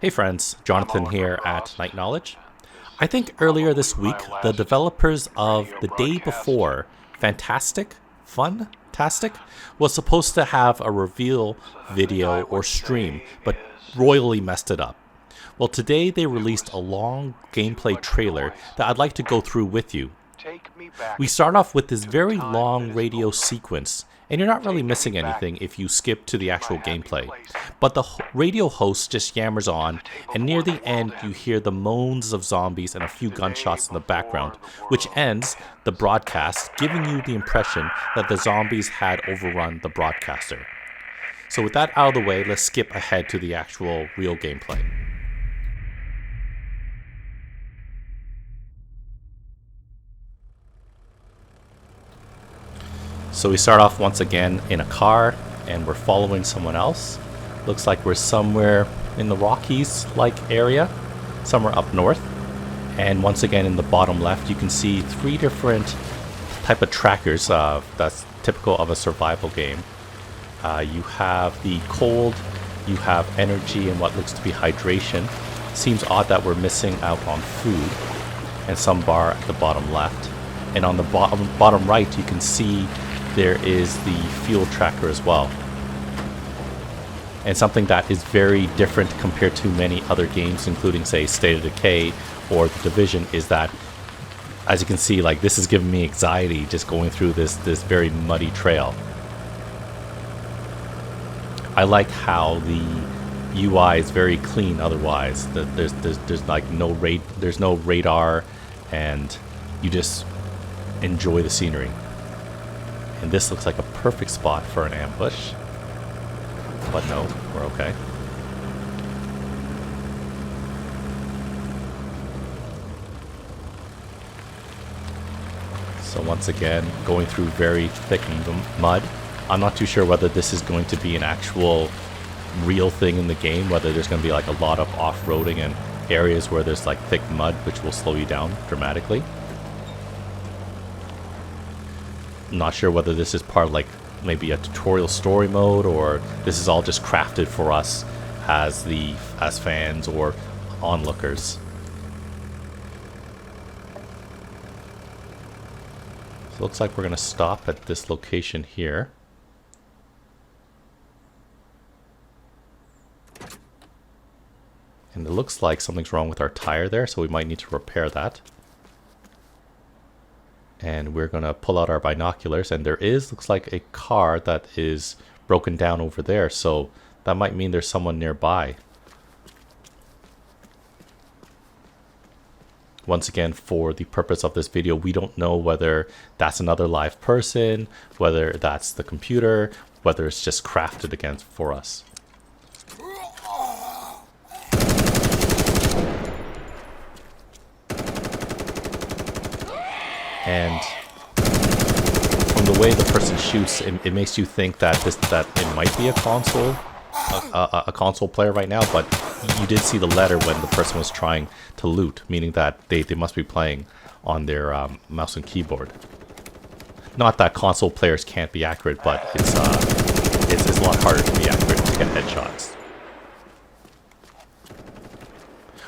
Hey friends, Jonathan here at Night Knowledge. I think earlier this week, the developers of the day before, FNTASTIC, was supposed to have a reveal video or stream, but royally messed it up. Well, today they released a long gameplay trailer that I'd like to go through with you. We start off with this very long radio sequence, and you're not really missing anything if you skip to the actual gameplay. But the radio host just yammers on, and near the end you hear the moans of zombies and a few gunshots in the background, which ends the broadcast, giving you the impression that the zombies had overrun the broadcaster. So with that out of the way, let's skip ahead to the actual real gameplay. So we start off once again in a car, and we're following someone else. Looks like we're somewhere in the Rockies-like area, somewhere up north. And once again in the bottom left, you can see three different type of trackers that's typical of a survival game. You have the cold, you have energy, and what looks to be hydration. Seems odd that we're missing out on food, and some bar at the bottom left. And on the bottom right, you can see there is the fuel tracker as well. And something that is very different compared to many other games, including, say, State of Decay or The Division, is that, as you can see, like, this is giving me anxiety just going through this very muddy trail. I like how the UI is very clean otherwise. There's like no radar, and you just enjoy the scenery. And this looks like a perfect spot for an ambush. But no, we're okay. So once again, going through very thick mud. I'm not too sure whether this is going to be an actual real thing in the game, whether there's going to be like a lot of off-roading and areas where there's like thick mud, which will slow you down dramatically. I'm not sure whether this is part of like maybe a tutorial story mode, or this is all just crafted for us as fans or onlookers. So it looks like we're going to stop at this location here. And it looks like something's wrong with our tire there, so we might need to repair that. And we're going to pull out our binoculars, and there looks like a car that is broken down over there, so that might mean there's someone nearby. Once again, for the purpose of this video, we don't know whether that's another live person, whether that's the computer, whether it's just crafted against for us. And from the way the person shoots, it makes you think that it might be a console player right now. But you did see the letter when the person was trying to loot, meaning that they must be playing on their mouse and keyboard. Not that console players can't be accurate, but it's a lot harder to be accurate to get headshots.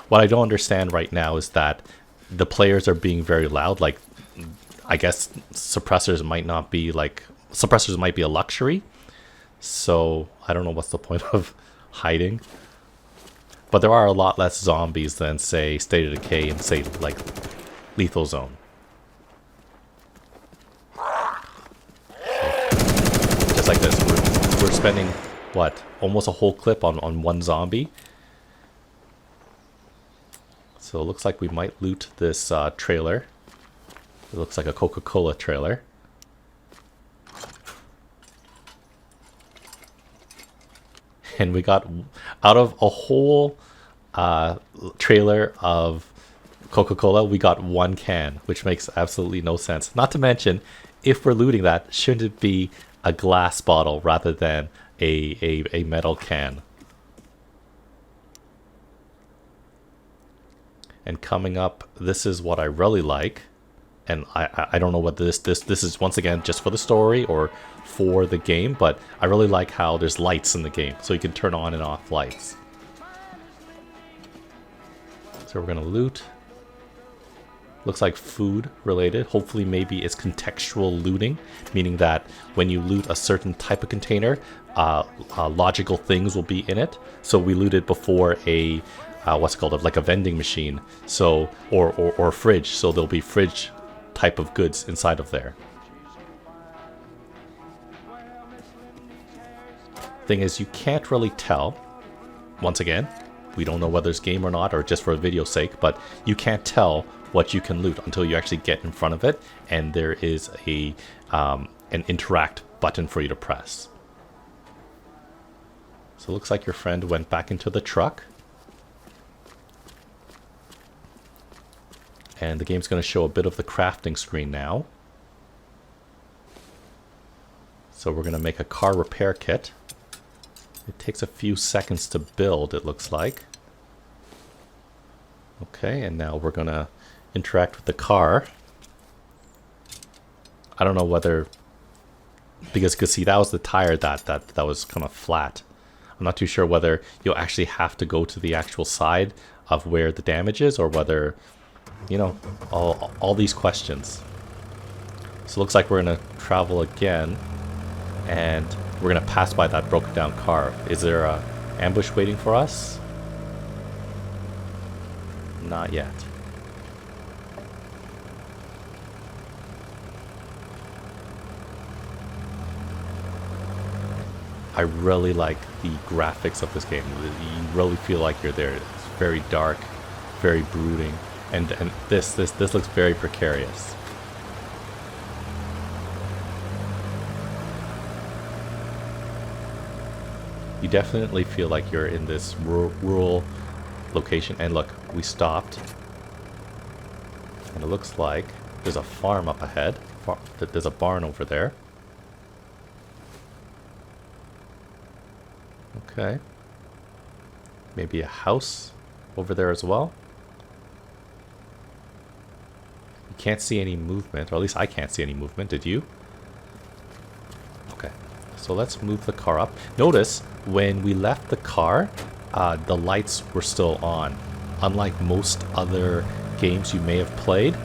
What I don't understand right now is that the players are being very loud. Like, I guess suppressors might be a luxury, so I don't know what's the point of hiding. But there are a lot less zombies than, say, State of Decay and, say, like Lethal Zone. So, just like this, we're spending what, almost a whole clip on one zombie. So it looks like we might loot this trailer. It looks like a Coca-Cola trailer. And we got, out of a whole trailer of Coca-Cola, we got one can, which makes absolutely no sense. Not to mention, if we're looting that, shouldn't it be a glass bottle rather than a metal can? And coming up, this is what I really like. And I don't know whether this is once again just for the story or for the game, but I really like how there's lights in the game, so you can turn on and off lights. So we're gonna loot. Looks like food related. Hopefully maybe it's contextual looting, meaning that when you loot a certain type of container, logical things will be in it. So we looted before a, what's it called, like a vending machine, so or fridge, so there'll be fridge type of goods inside of there. Thing is, you can't really tell. Once again, we don't know whether it's game or not, or just for video's sake, but you can't tell what you can loot until you actually get in front of it, and there is a an interact button for you to press. So it looks like your friend went back into the truck, and the game's going to show a bit of the crafting screen now. So we're going to make a car repair kit. It takes a few seconds to build, it looks like. Okay, and now we're going to interact with the car. I don't know whether, because you can see that was the tire that was kind of flat. I'm not too sure whether you'll actually have to go to the actual side of where the damage is, or whether, you know, all these questions. So it looks like we're going to travel again, and we're going to pass by that broken down car. Is there a ambush waiting for us? Not yet. I really like the graphics of this game. You really feel like you're there. It's very dark, very brooding, and this looks very precarious. You definitely feel like you're in this rural location. And look, we stopped, and it looks like there's a farm up ahead. There's a barn over there. Okay. Maybe a house over there as well. You can't see any movement, or at least I can't see any movement. Did you? Okay. So let's move the car up. Notice when we left the car, the lights were still on. Unlike most other games you may have played,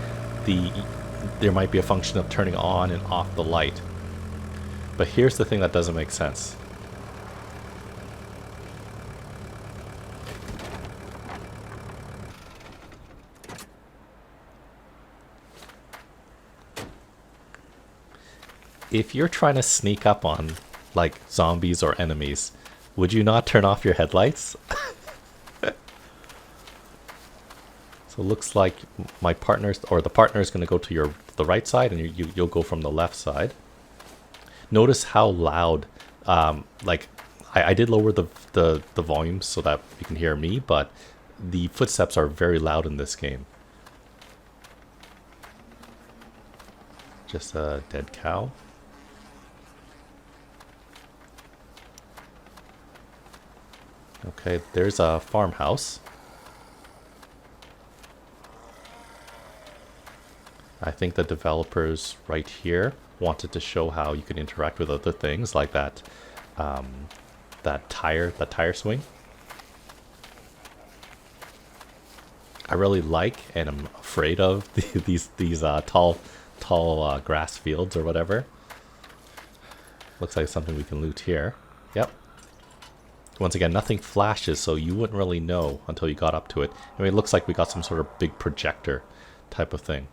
there might be a function of turning on and off the light. But here's the thing that doesn't make sense. If you're trying to sneak up on, like, zombies or enemies, would you not turn off your headlights? So it looks like my partner's, or the partner is going to go to the right side, and you'll go from the left side. Notice how loud, like, I did lower the volume so that you can hear me, but the footsteps are very loud in this game. Just a dead cow. Okay, there's a farmhouse. I think the developers right here wanted to show how you can interact with other things like that, that tire swing. I really like, and I'm afraid of, these tall grass fields or whatever. Looks like something we can loot here. Yep. Once again, nothing flashes, so you wouldn't really know until you got up to it. I mean, it looks like we got some sort of big projector type of thing.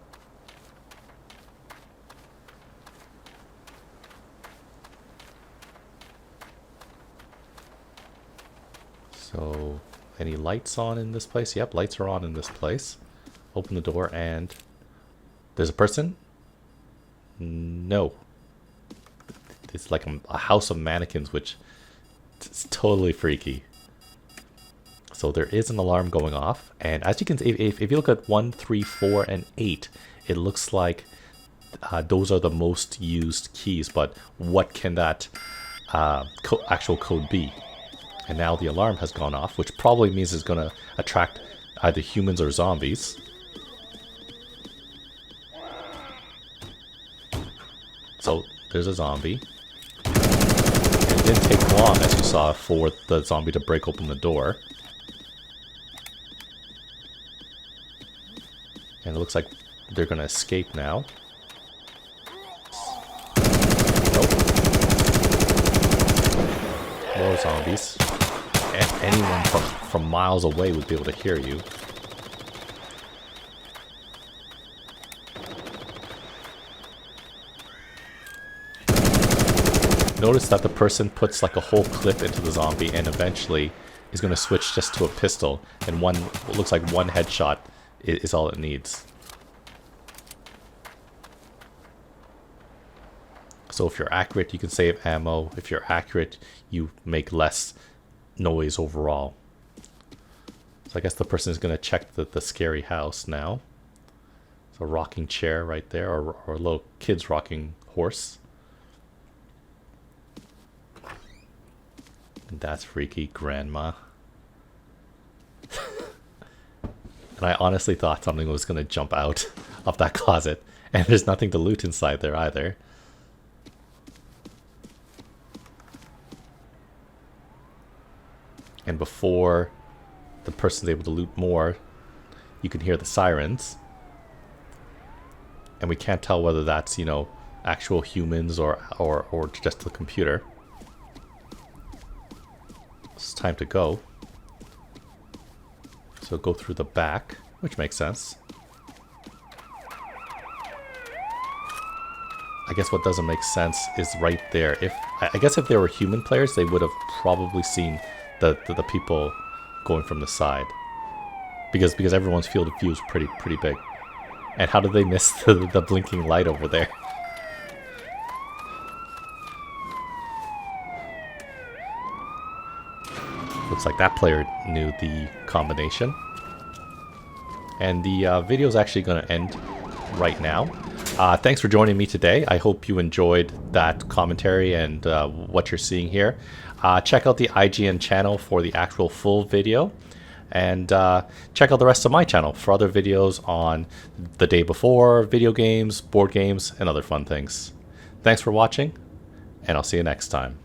So, any lights on in this place? Yep, lights are on in this place. Open the door and... There's a person? No. It's like a house of mannequins, which... It's totally freaky. So there is an alarm going off, and as you can see, if you look at 1, 3, 4, and 8, it looks like those are the most used keys. But what can that actual code be? And now the alarm has gone off, which probably means it's going to attract either humans or zombies. So there's a zombie. It didn't take long, as you saw, for the zombie to break open the door. And it looks like they're going to escape now. Nope. More zombies. And anyone from miles away would be able to hear you. Notice that the person puts like a whole clip into the zombie and eventually is going to switch just to a pistol, and what looks like one headshot is all it needs. So if you're accurate, you can save ammo. If you're accurate, you make less noise overall. So I guess the person is going to check the scary house now. It's a rocking chair right there, or a little kid's rocking horse. That's freaky, grandma. And I honestly thought something was going to jump out of that closet. And there's nothing to loot inside there either. And before the person's able to loot more, you can hear the sirens. And we can't tell whether that's, you know, actual humans or just the computer. It's time to go. So go through the back, which makes sense. I guess what doesn't make sense is right there. I guess if there were human players, they would have probably seen the people going from the side. Because everyone's field of view is pretty big. And how did they miss the blinking light over there? Looks like that player knew the combination. And the video is actually going to end right now. Thanks for joining me today. I hope you enjoyed that commentary and what you're seeing here. Check out the IGN channel for the actual full video. And check out the rest of my channel for other videos on the day before, video games, board games, and other fun things. Thanks for watching, and I'll see you next time.